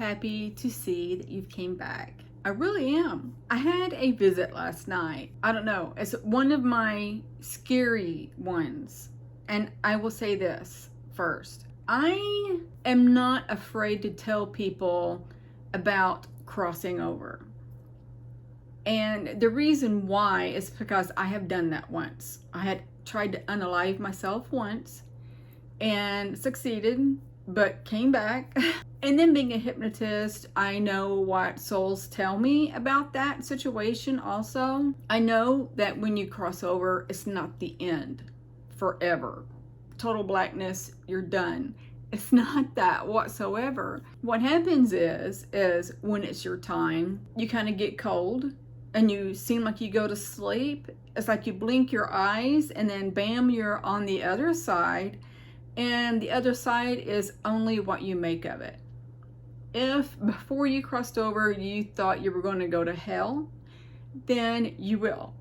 happy to see that you've came back. I really am. I had a visit last night. I don't know, it's one of my scary ones. And I will say this first. I am not afraid to tell people about crossing over. And the reason why is because I have done that once. I had tried to unalive myself once and succeeded, but came back. And then being a hypnotist, I know what souls tell me about that situation also. I know that when you cross over, it's not the end forever. Total blackness, you're done. It's not that whatsoever. What happens is when it's your time, you kind of get cold and you seem like you go to sleep. It's like you blink your eyes and then bam, you're on the other side. And the other side is only what you make of it. If before you crossed over you thought you were going to go to hell, then you will.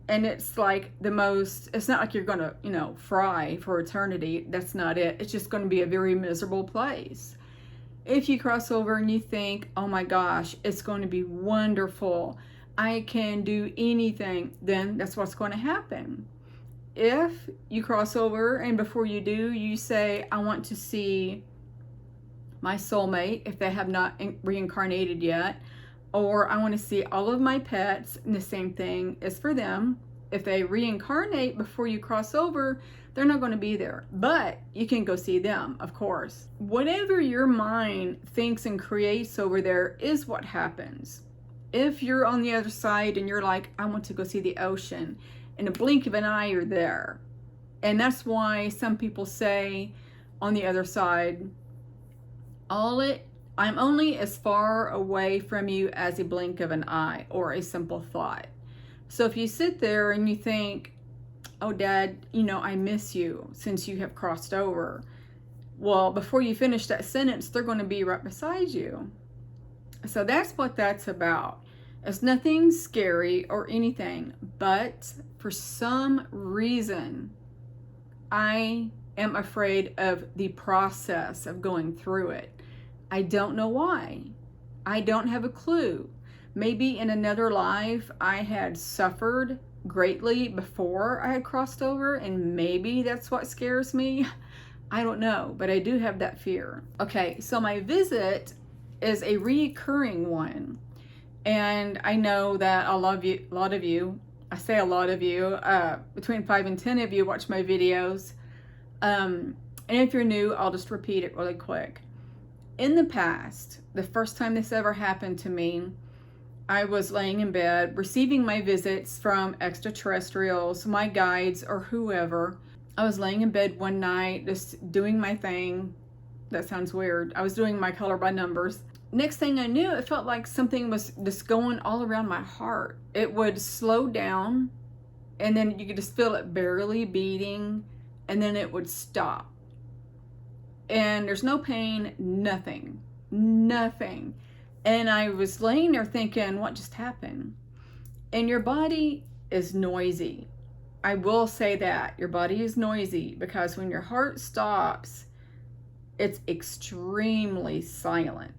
And it's like it's not like you're going to, fry for eternity. That's not it. It's just going to be a very miserable place. If you cross over and you think, oh my gosh, it's going to be wonderful, I can do anything, then that's what's going to happen. If you cross over and before you do, you say, I want to see my soulmate if they have not reincarnated yet, or I want to see all of my pets, and the same thing is for them. If they reincarnate before you cross over, they're not going to be there, but you can go see them, of course. Whatever your mind thinks and creates over there is what happens. If you're on the other side and you're like, I want to go see the ocean, in a blink of an eye, you're there. And that's why some people say on the other side, I'm only as far away from you as a blink of an eye or a simple thought. So if you sit there and you think, oh Dad, I miss you since you have crossed over. Well, before you finish that sentence, they're going to be right beside you. So that's what that's about. It's nothing scary or anything, but for some reason, I am afraid of the process of going through it. I don't know why. I don't have a clue. Maybe in another life, I had suffered greatly before I had crossed over, and maybe that's what scares me. I don't know, but I do have that fear. Okay, so my visit is a recurring one. And I know that a lot of you, I say a lot of you, between 5 and 10 of you watch my videos. And if you're new, I'll just repeat it really quick. In the past, the first time this ever happened to me, I was laying in bed, receiving my visits from extraterrestrials, my guides, or whoever. I was laying in bed one night, just doing my thing. That sounds weird. I was doing my color by numbers. Next thing I knew, it felt like something was just going all around my heart. It would slow down, and then you could just feel it barely beating, and then it would stop. And there's no pain, nothing. And I was laying there thinking, what just happened? And your body is noisy. I will say that. Your body is noisy because when your heart stops, it's extremely silent.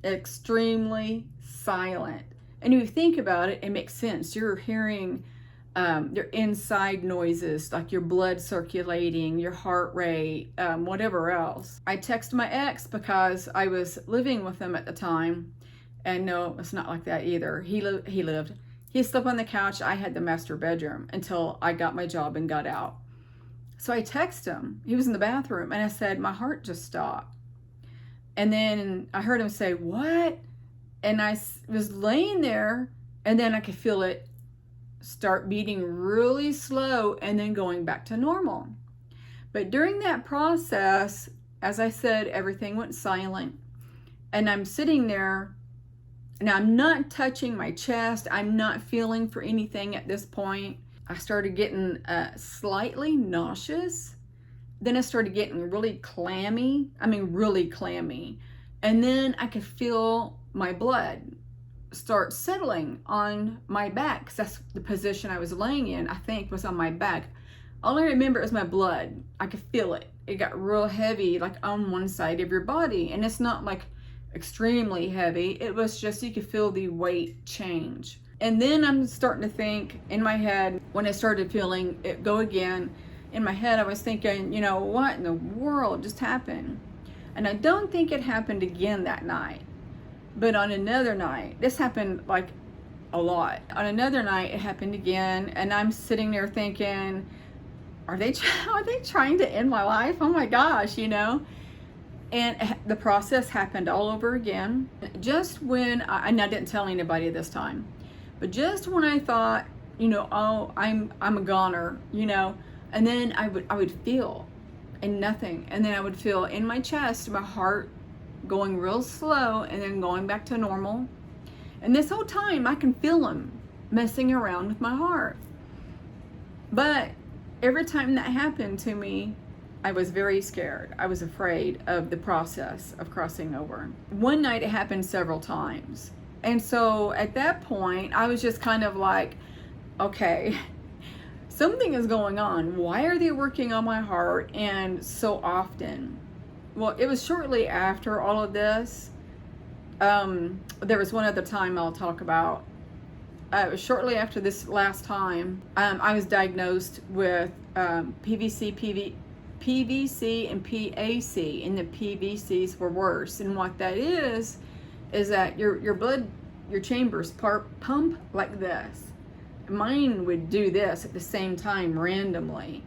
Extremely silent. And if you think about it, it makes sense. You're hearing your inside noises, like your blood circulating, your heart rate, whatever else. I texted my ex because I was living with him at the time. And no, it's not like that either. He slept on the couch. I had the master bedroom until I got my job and got out. So I texted him. He was in the bathroom, and I said, my heart just stopped. And then I heard him say, what? And I was laying there, and then I could feel it start beating really slow and then going back to normal. But during that process, as I said, everything went silent. And I'm sitting there, and I'm not touching my chest. I'm not feeling for anything at this point. I started getting slightly nauseous. Then I started getting really clammy. And then I could feel my blood start settling on my back, because that's the position I was laying in, I think, was on my back. All I remember is my blood. I could feel it. It got real heavy, like on one side of your body. And it's not like extremely heavy. It was just, you could feel the weight change. And then I'm starting to think in my head, when I started feeling it go again, in my head I was thinking, you know, what in the world just happened? And I don't think it happened again that night. But on another night, this happened like a lot. On another night, it happened again, and I'm sitting there thinking, are they trying to end my life? Oh my gosh, you know? And the process happened all over again. Just when, and I didn't tell anybody this time, but just when I thought, you know, oh, I'm a goner, you know, and then I would feel, and nothing, and then I would feel in my chest, my heart going real slow, and then going back to normal. And this whole time, I can feel them messing around with my heart. But every time that happened to me, I was very scared. I was afraid of the process of crossing over. One night it happened several times. And so at that point, I was just kind of like, okay, something is going on. Why are they working on my heart and so often? Well, it was shortly after all of this. There was one other time I'll talk about. It was shortly after this last time. I was diagnosed with PVC, and PAC, and the PVCs were worse. And what that is that your blood, your chambers pump like this. Mine would do this at the same time randomly.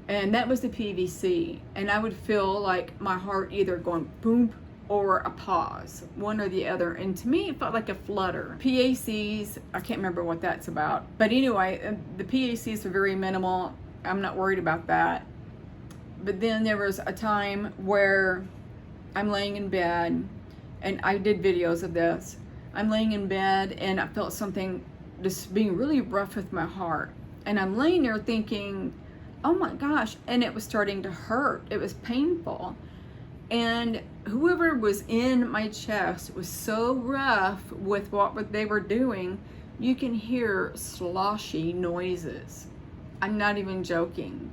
And that was the PVC. And I would feel like my heart either going boom or a pause, one or the other. And to me, it felt like a flutter. PACs, I can't remember what that's about. But anyway, the PACs were very minimal. I'm not worried about that. But then there was a time where I'm laying in bed, and I did videos of this. I'm laying in bed and I felt something just being really rough with my heart. And I'm laying there thinking, oh my gosh, and it was starting to hurt. It was painful. And whoever was in my chest was so rough with what they were doing, you can hear sloshy noises. I'm not even joking.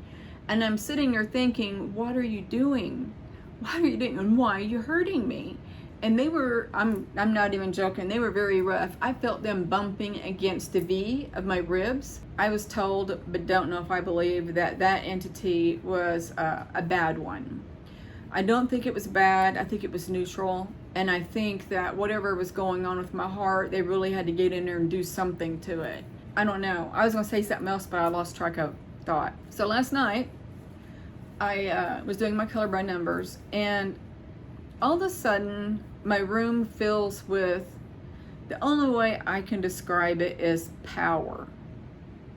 And I'm sitting there thinking, what are you doing? What are you doing? And why are you hurting me? And they were, I'm not even joking, they were very rough. I felt them bumping against the V of my ribs. I was told, but don't know if I believe, that entity was a bad one. I don't think it was bad. I think it was neutral. And I think that whatever was going on with my heart, they really had to get in there and do something to it. I don't know. I was going to say something else, but I lost track of thought. So last night, I was doing my color by numbers, and all of a sudden, my room fills with, the only way I can describe it is power.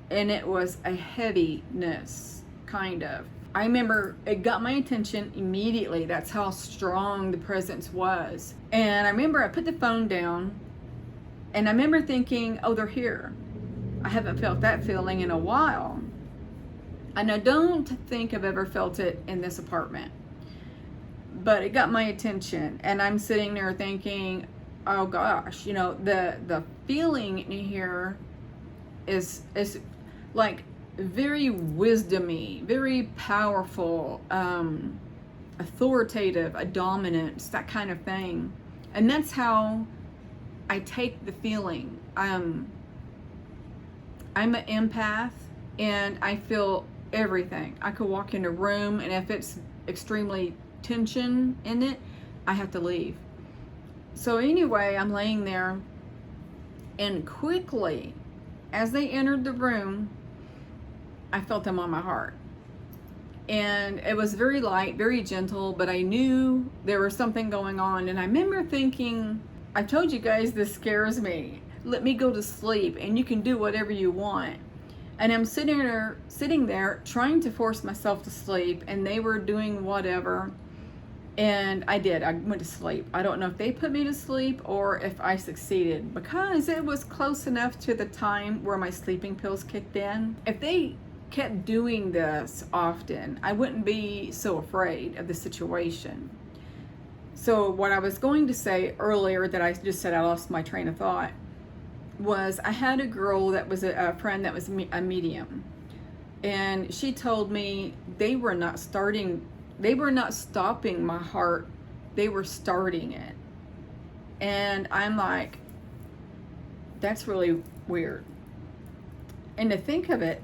And it was a heaviness, kind of. I remember it got my attention immediately. That's how strong the presence was. And I remember I put the phone down, and I remember thinking, oh, they're here. I haven't felt that feeling in a while. And I don't think I've ever felt it in this apartment. But it got my attention, and I'm sitting there thinking, oh gosh, you know, the feeling in here is like very wisdomy, very powerful, authoritative, a dominance, that kind of thing. And that's how I take the feeling. I'm an empath, and I feel everything. I could walk in a room, and if it's extremely tension in it, I have to leave. So anyway, I'm laying there, and quickly, as they entered the room, I felt them on my heart. And it was very light, very gentle, but I knew there was something going on. And I remember thinking, I told you guys this scares me. Let me go to sleep, and you can do whatever you want. And I'm sitting there trying to force myself to sleep, and they were doing whatever. And I did. I went to sleep. I don't know if they put me to sleep or if I succeeded, because it was close enough to the time where my sleeping pills kicked in. If they kept doing this often, I wouldn't be so afraid of the situation. So what I was going to say earlier, that I just said I lost my train of thought, was I had a girl that was a friend that was a medium, and she told me they were not stopping my heart, they were starting it. And I'm like, that's really weird. And to think of it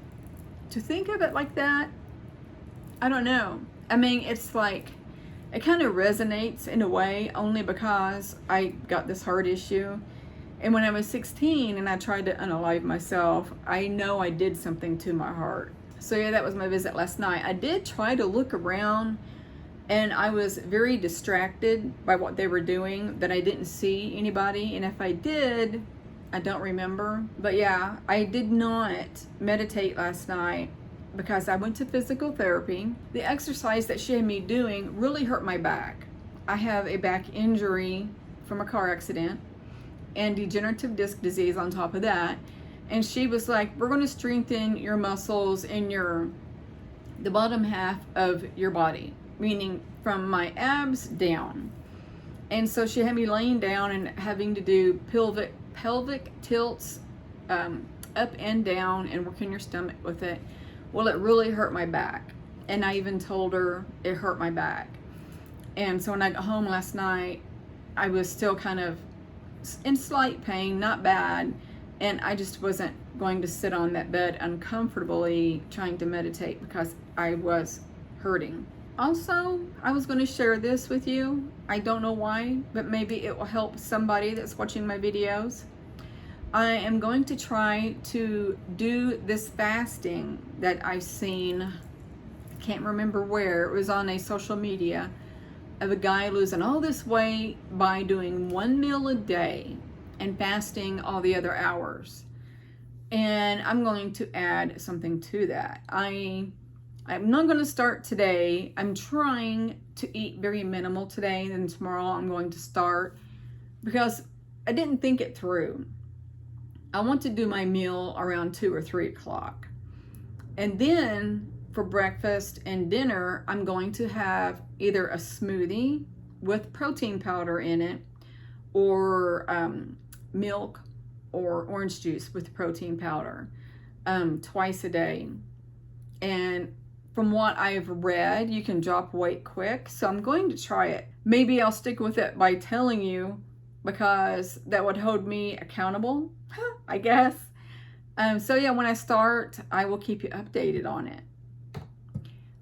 like that, I don't know. I mean, it's like, it kind of resonates in a way only because I got this heart issue. And when I was 16 and I tried to unalive myself, I know I did something to my heart. So yeah, that was my visit last night. I did try to look around, and I was very distracted by what they were doing that I didn't see anybody. And if I did, I don't remember. But yeah, I did not meditate last night because I went to physical therapy. The exercise that she had me doing really hurt my back. I have a back injury from a car accident and degenerative disc disease on top of that. And she was like, we're going to strengthen your muscles in the bottom half of your body, meaning from my abs down. And so she had me laying down and having to do pelvic tilts up and down and working your stomach with it. Well, it really hurt my back. And I even told her it hurt my back. And so when I got home last night, I was still kind of in slight pain, not bad. And I just wasn't going to sit on that bed uncomfortably trying to meditate because I was hurting. Also, I was going to share this with you. I don't know why, but maybe it will help somebody that's watching my videos. I am going to try to do this fasting that I've seen. I can't remember where. It was on a social media of a guy losing all this weight by doing 1 meal a day and fasting all the other hours. And I'm going to add something to that. I'm not going to start today. I'm trying to eat very minimal today. Then tomorrow I'm going to start because I didn't think it through. I want to do my meal around 2 or 3 o'clock. And then for breakfast and dinner, I'm going to have either a smoothie with protein powder in it or milk or orange juice with protein powder twice a day. And from what I've read, you can drop weight quick. So I'm going to try it. Maybe I'll stick with it by telling you because that would hold me accountable, I guess. So yeah, when I start, I will keep you updated on it.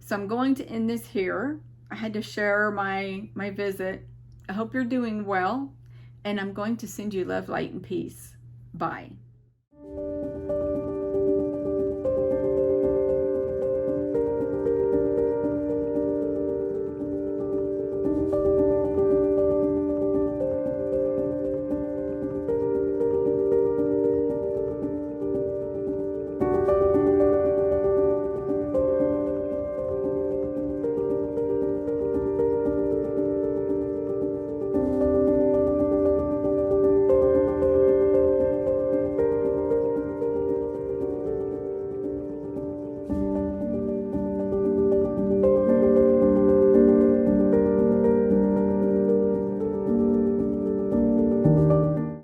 So I'm going to end this here. I had to share my visit. I hope you're doing well. And I'm going to send you love, light, and peace. Bye.